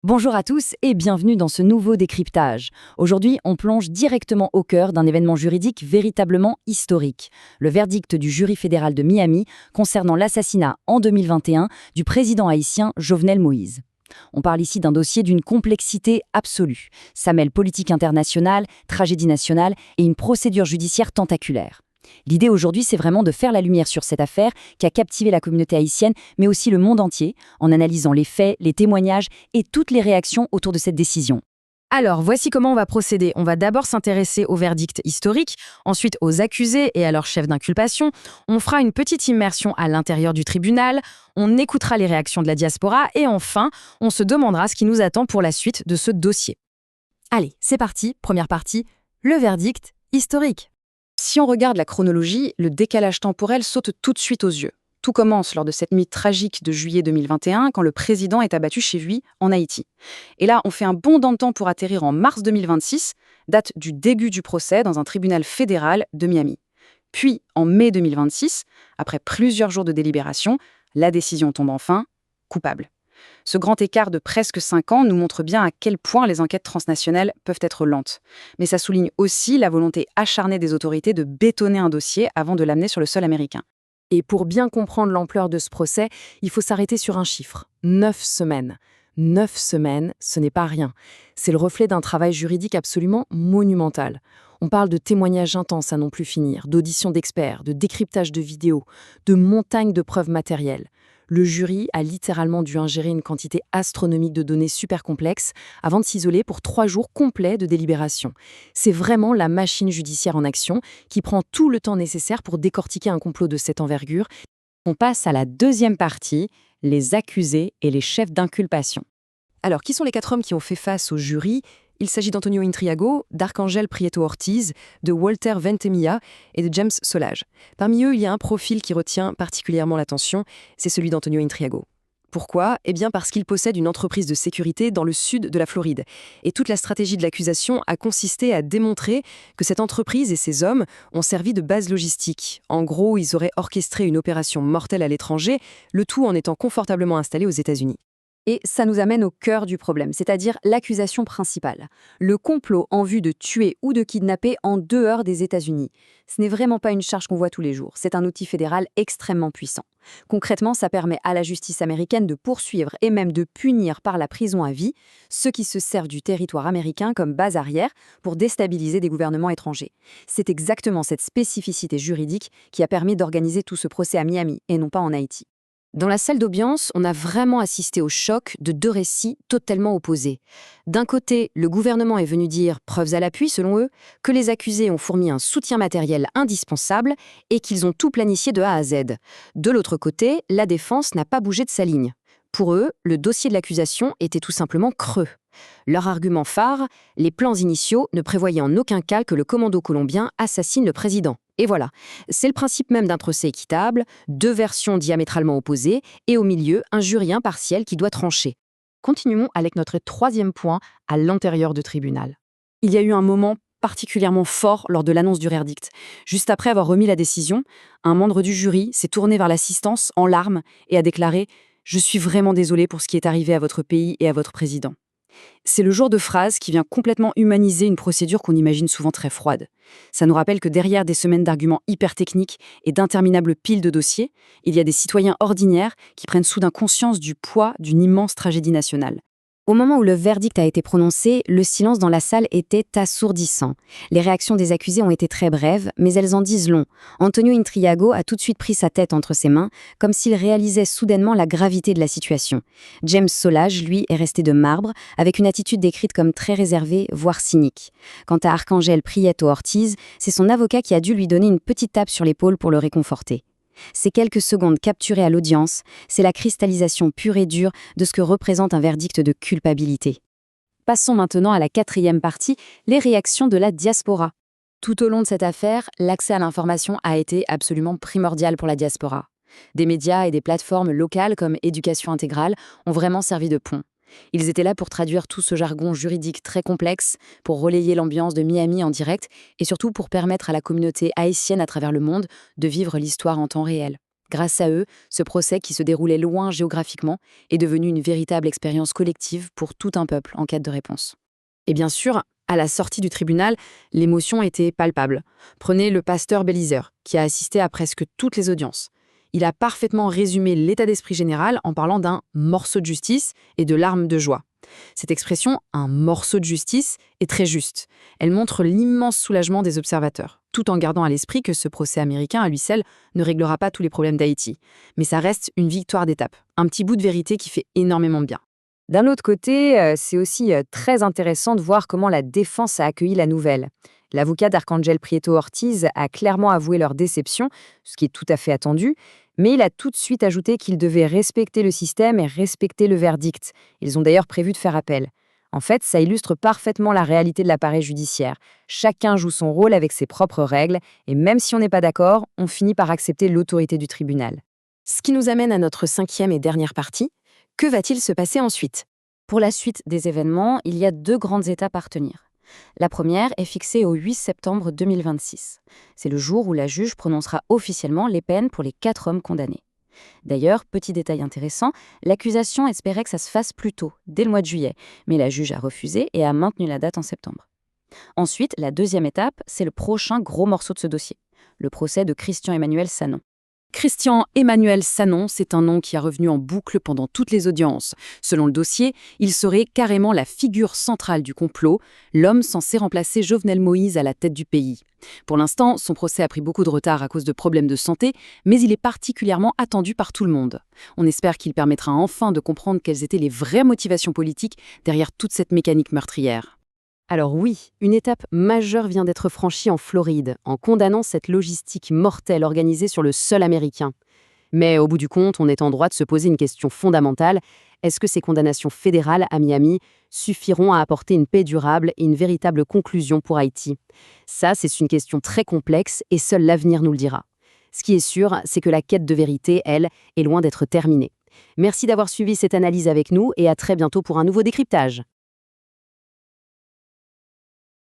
Bonjour à tous et bienvenue dans ce nouveau décryptage. Aujourd'hui, on plonge directement au cœur d'un événement juridique véritablement historique, le verdict du jury fédéral de Miami concernant l'assassinat en 2021 du président haïtien Jovenel Moïse. On parle ici d'un dossier d'une complexité absolue. Ça mêle politique internationale, tragédie nationale et une procédure judiciaire tentaculaire. L'idée aujourd'hui, c'est vraiment de faire la lumière sur cette affaire qui a captivé la communauté haïtienne, mais aussi le monde entier, en analysant les faits, les témoignages et toutes les réactions autour de cette décision. Alors, voici comment on va procéder. On va d'abord s'intéresser au verdict historique, ensuite aux accusés et à leur chef d'inculpation. On fera une petite immersion à l'intérieur du tribunal, on écoutera les réactions de la diaspora et enfin, on se demandera ce qui nous attend pour la suite de ce dossier. Allez, c'est parti, première partie, le verdict historique. Si on regarde la chronologie, le décalage temporel saute tout de suite aux yeux. Tout commence lors de cette nuit tragique de juillet 2021, quand le président est abattu chez lui, en Haïti. Et là, on fait un bond dans le temps pour atterrir en mars 2026, date du début du procès dans un tribunal fédéral de Miami. Puis, en mai 2026, après plusieurs jours de délibération, la décision tombe enfin coupable. Ce grand écart de presque 5 ans nous montre bien à quel point les enquêtes transnationales peuvent être lentes. Mais ça souligne aussi la volonté acharnée des autorités de bétonner un dossier avant de l'amener sur le sol américain. Et pour bien comprendre l'ampleur de ce procès, il faut s'arrêter sur un chiffre. 9 semaines. 9 semaines, ce n'est pas rien. C'est le reflet d'un travail juridique absolument monumental. On parle de témoignages intenses à non plus finir, d'auditions d'experts, de décryptage de vidéos, de montagnes de preuves matérielles. Le jury a littéralement dû ingérer une quantité astronomique de données super complexes avant de s'isoler pour 3 jours complets de délibération. C'est vraiment la machine judiciaire en action qui prend tout le temps nécessaire pour décortiquer un complot de cette envergure. On passe à la deuxième partie, les accusés et les chefs d'inculpation. Alors, qui sont les 4 hommes qui ont fait face au jury ? Il s'agit d'Antonio Intriago, d'Arcángel Prieto Ortiz, de Walter Ventimiglia et de James Solage. Parmi eux, il y a un profil qui retient particulièrement l'attention, c'est celui d'Antonio Intriago. Pourquoi ? Eh bien parce qu'il possède une entreprise de sécurité dans le sud de la Floride. Et toute la stratégie de l'accusation a consisté à démontrer que cette entreprise et ses hommes ont servi de base logistique. En gros, ils auraient orchestré une opération mortelle à l'étranger, le tout en étant confortablement installés aux États-Unis. Et ça nous amène au cœur du problème, c'est-à-dire l'accusation principale. Le complot en vue de tuer ou de kidnapper en dehors des États-Unis. Ce n'est vraiment pas une charge qu'on voit tous les jours, c'est un outil fédéral extrêmement puissant. Concrètement, ça permet à la justice américaine de poursuivre et même de punir par la prison à vie ceux qui se servent du territoire américain comme base arrière pour déstabiliser des gouvernements étrangers. C'est exactement cette spécificité juridique qui a permis d'organiser tout ce procès à Miami et non pas en Haïti. Dans la salle d'audience, on a vraiment assisté au choc de 2 récits totalement opposés. D'un côté, le gouvernement est venu dire, preuves à l'appui selon eux, que les accusés ont fourni un soutien matériel indispensable et qu'ils ont tout planifié de A à Z. De l'autre côté, la défense n'a pas bougé de sa ligne. Pour eux, le dossier de l'accusation était tout simplement creux. Leur argument phare, les plans initiaux ne prévoyaient en aucun cas que le commando colombien assassine le président. Et voilà, c'est le principe même d'un procès équitable, 2 versions diamétralement opposées, et au milieu, un jury impartial qui doit trancher. Continuons avec notre 3e point à l'intérieur du tribunal. Il y a eu un moment particulièrement fort lors de l'annonce du verdict. Juste après avoir remis la décision, un membre du jury s'est tourné vers l'assistance en larmes et a déclaré « Je suis vraiment désolé pour ce qui est arrivé à votre pays et à votre président ». C'est le genre de phrase qui vient complètement humaniser une procédure qu'on imagine souvent très froide. Ça nous rappelle que derrière des semaines d'arguments hyper techniques et d'interminables piles de dossiers, il y a des citoyens ordinaires qui prennent soudain conscience du poids d'une immense tragédie nationale. Au moment où le verdict a été prononcé, le silence dans la salle était assourdissant. Les réactions des accusés ont été très brèves, mais elles en disent long. Antonio Intriago a tout de suite pris sa tête entre ses mains, comme s'il réalisait soudainement la gravité de la situation. James Solage, lui, est resté de marbre, avec une attitude décrite comme très réservée, voire cynique. Quant à Arcángel Prieto Ortiz, c'est son avocat qui a dû lui donner une petite tape sur l'épaule pour le réconforter. Ces quelques secondes capturées à l'audience, c'est la cristallisation pure et dure de ce que représente un verdict de culpabilité. Passons maintenant à la 4e partie, les réactions de la diaspora. Tout au long de cette affaire, l'accès à l'information a été absolument primordial pour la diaspora. Des médias et des plateformes locales comme Éducation intégrale ont vraiment servi de pont. Ils étaient là pour traduire tout ce jargon juridique très complexe, pour relayer l'ambiance de Miami en direct et surtout pour permettre à la communauté haïtienne à travers le monde de vivre l'histoire en temps réel. Grâce à eux, ce procès qui se déroulait loin géographiquement est devenu une véritable expérience collective pour tout un peuple en quête de réponse. Et bien sûr, à la sortie du tribunal, l'émotion était palpable. Prenez le pasteur Bélizer, qui a assisté à presque toutes les audiences. Il a parfaitement résumé l'état d'esprit général en parlant d'un morceau de justice et de larmes de joie. Cette expression, un morceau de justice, est très juste. Elle montre l'immense soulagement des observateurs, tout en gardant à l'esprit que ce procès américain à lui seul ne réglera pas tous les problèmes d'Haïti. Mais ça reste une victoire d'étape, un petit bout de vérité qui fait énormément de bien. D'un autre côté, c'est aussi très intéressant de voir comment la défense a accueilli la nouvelle. L'avocat d'Arcángel Prieto Ortiz a clairement avoué leur déception, ce qui est tout à fait attendu, mais il a tout de suite ajouté qu'ils devaient respecter le système et respecter le verdict. Ils ont d'ailleurs prévu de faire appel. En fait, ça illustre parfaitement la réalité de l'appareil judiciaire. Chacun joue son rôle avec ses propres règles, et même si on n'est pas d'accord, on finit par accepter l'autorité du tribunal. Ce qui nous amène à notre 5e et dernière partie. Que va-t-il se passer ensuite? Pour la suite des événements, il y a 2 grandes étapes à retenir. La première est fixée au 8 septembre 2026. C'est le jour où la juge prononcera officiellement les peines pour les 4 hommes condamnés. D'ailleurs, petit détail intéressant, l'accusation espérait que ça se fasse plus tôt, dès le mois de juillet, mais la juge a refusé et a maintenu la date en septembre. Ensuite, la deuxième étape, c'est le prochain gros morceau de ce dossier, le procès de Christian Emmanuel Sanon. Christian Emmanuel Sanon, c'est un nom qui a revenu en boucle pendant toutes les audiences. Selon le dossier, il serait carrément la figure centrale du complot, l'homme censé remplacer Jovenel Moïse à la tête du pays. Pour l'instant, son procès a pris beaucoup de retard à cause de problèmes de santé, mais il est particulièrement attendu par tout le monde. On espère qu'il permettra enfin de comprendre quelles étaient les vraies motivations politiques derrière toute cette mécanique meurtrière. Alors oui, une étape majeure vient d'être franchie en Floride, en condamnant cette logistique mortelle organisée sur le sol américain. Mais au bout du compte, on est en droit de se poser une question fondamentale. Est-ce que ces condamnations fédérales à Miami suffiront à apporter une paix durable et une véritable conclusion pour Haïti? Ça, c'est une question très complexe et seul l'avenir nous le dira. Ce qui est sûr, c'est que la quête de vérité, elle, est loin d'être terminée. Merci d'avoir suivi cette analyse avec nous et à très bientôt pour un nouveau décryptage.